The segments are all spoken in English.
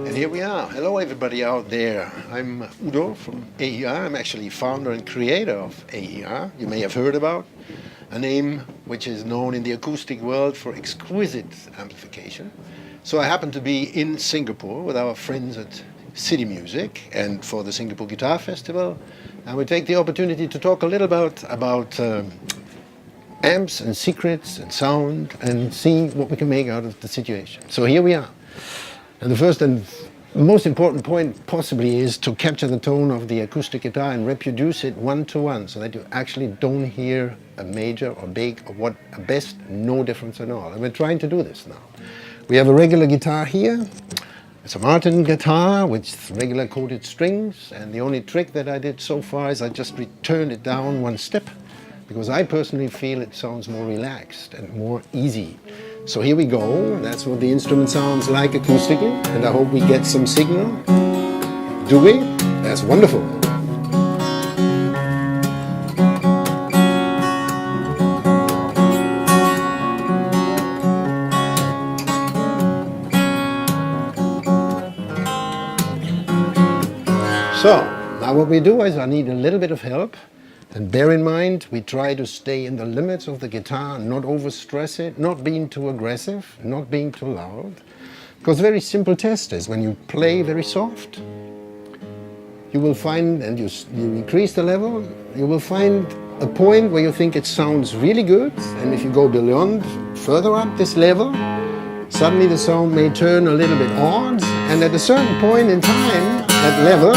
And here we are. Hello everybody out there. I'm Udo from AER. I'm actually founder and creator of AER. You may have heard about a name which is known in the acoustic world for exquisite amplification. So I happen to be in Singapore with our friends at City Music and for the Singapore Guitar Festival. And we take the opportunity to talk a little about amps and secrets and sound and see what we can make out of the situation. So here we are. And the first and most important point possibly is to capture the tone of the acoustic guitar and reproduce it one-to-one so that you actually don't hear a major or big or what at best no difference at all. And we're trying to do this now. We have a regular guitar here. It's a Martin guitar with regular coated strings, and the only trick that I did so far is I just turned it down one step because I personally feel it sounds more relaxed and more easy. So here we go. That's what the instrument sounds like acoustically, and I hope we get some signal. Do we? That's wonderful. So, now what we do is I need a little bit of help. And bear in mind, we try to stay in the limits of the guitar, not overstress it, not being too aggressive, not being too loud. Because very simple test is when you play very soft, you will find, and you increase the level, you will find a point where you think it sounds really good. And if you go beyond, further up this level, suddenly the sound may turn a little bit odd. And at a certain point in time, that level,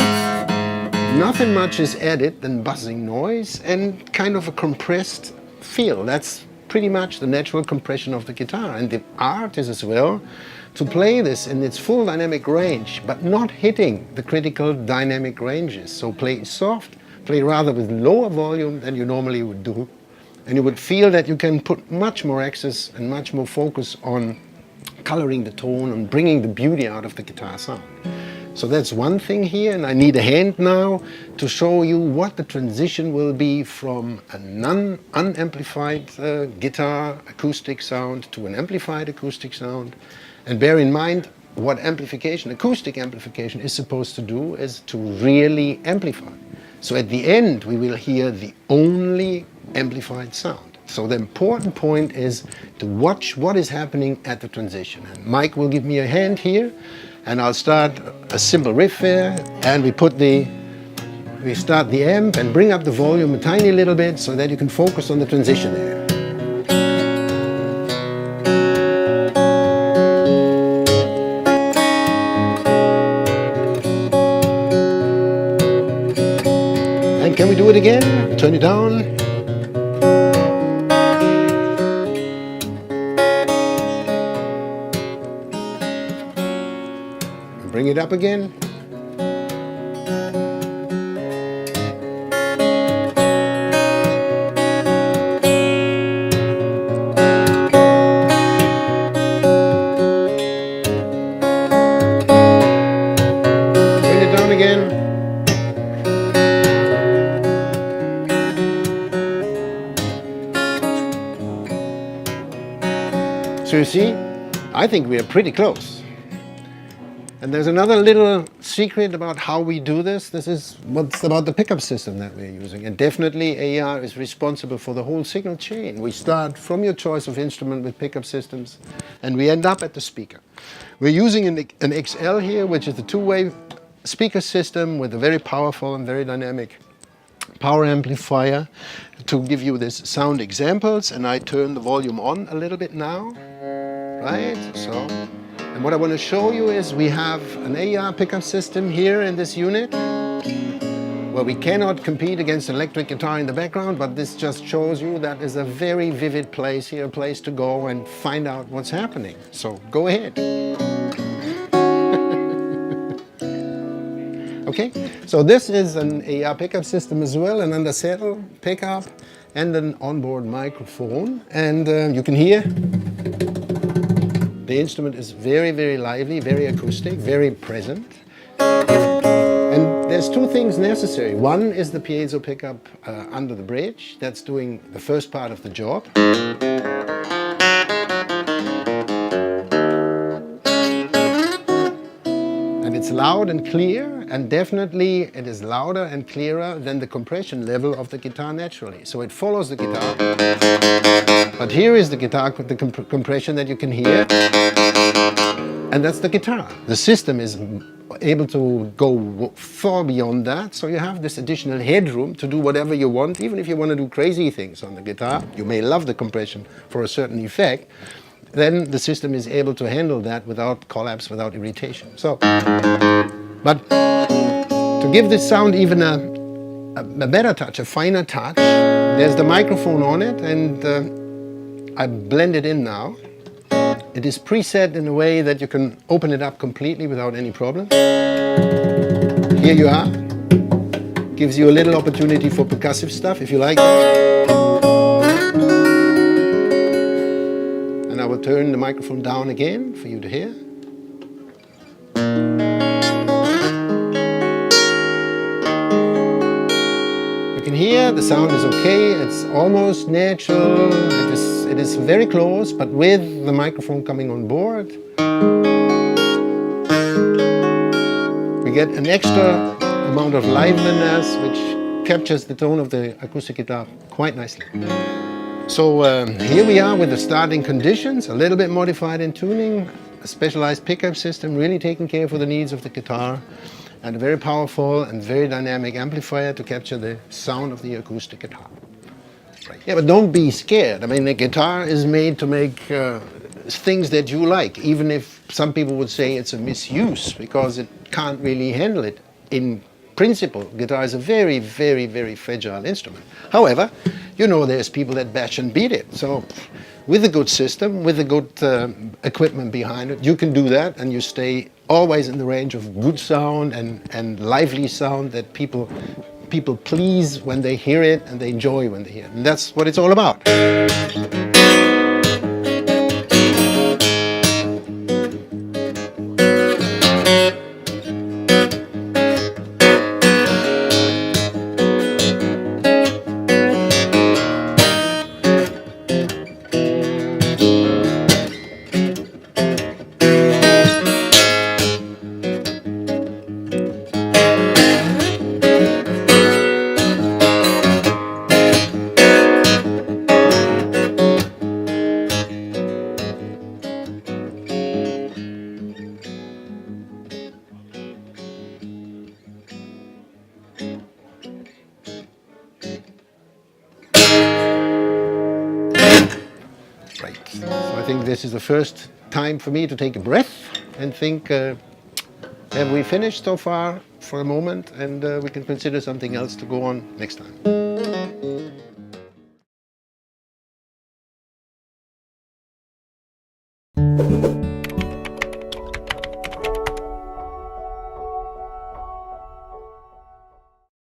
nothing much is added than buzzing noise and kind of a compressed feel. That's pretty much the natural compression of the guitar. And the art is as well to play this in its full dynamic range, but not hitting the critical dynamic ranges. So play soft, play rather with lower volume than you normally would do. And you would feel that you can put much more access and much more focus on coloring the tone and bringing the beauty out of the guitar sound. So that's one thing here, and I need a hand now to show you what the transition will be from a unamplified guitar acoustic sound to an amplified acoustic sound. And bear in mind, what amplification, acoustic amplification, is supposed to do is to really amplify. So at the end, we will hear the only amplified sound. So the important point is to watch what is happening at the transition. And Mike will give me a hand here. And I'll start a simple riff there, and we start the amp and bring up the volume a tiny little bit so that you can focus on the transition there. And can we do it again? Turn it down. Bring it up again. Bring it down again. So you see, I think we are pretty close. And there's another little secret about how we do this. This is what's about the pickup system that we're using. And definitely AER is responsible for the whole signal chain. We start from your choice of instrument with pickup systems, and we end up at the speaker. We're using an XL here, which is a two-way speaker system with a very powerful and very dynamic power amplifier to give you this sound examples. And I turn the volume on a little bit now, right? So. And what I want to show you is we have an AER pickup system here in this unit where we cannot compete against electric guitar in the background, but this just shows you that is a very vivid place here, a place to go and find out what's happening. So go ahead. Okay, so this is an AER pickup system as well, an under saddle pickup and an onboard microphone. And you can hear the instrument is very, very lively, very acoustic, very present. And there's two things necessary. One is the piezo pickup under the bridge. That's doing the first part of the job. loud and clear, and definitely it is louder and clearer than the compression level of the guitar naturally. So it follows the guitar. But here is the guitar, the compression that you can hear, and that's the guitar. The system is able to go far beyond that, so you have this additional headroom to do whatever you want, even if you want to do crazy things on the guitar. You may love the compression for a certain effect, then the system is able to handle that without collapse, without irritation. So, but to give this sound even a better touch, a finer touch, there's the microphone on it, and I blend it in now. It is preset in a way that you can open it up completely without any problem. Here you are. Gives you a little opportunity for percussive stuff if you like. And I will turn the microphone down again for you to hear. You can hear the sound is okay. It's almost natural. It is very close, but with the microphone coming on board, we get an extra amount of liveliness which captures the tone of the acoustic guitar quite nicely. So here we are with the starting conditions, a little bit modified in tuning, a specialized pickup system really taking care for the needs of the guitar, and a very powerful and very dynamic amplifier to capture the sound of the acoustic guitar. Right. Yeah, but don't be scared. I mean, the guitar is made to make things that you like, even if some people would say it's a misuse because it can't really handle it. In principle, guitar is a very, very, very fragile instrument. However, you know there's people that bash and beat it. So with a good system, with a good equipment behind it, you can do that, and you stay always in the range of good sound and lively sound that people please when they hear it and they enjoy when they hear it. And that's what it's all about. Right. So I think this is the first time for me to take a breath and think, have we finished so far for a moment, and we can consider something else to go on next time.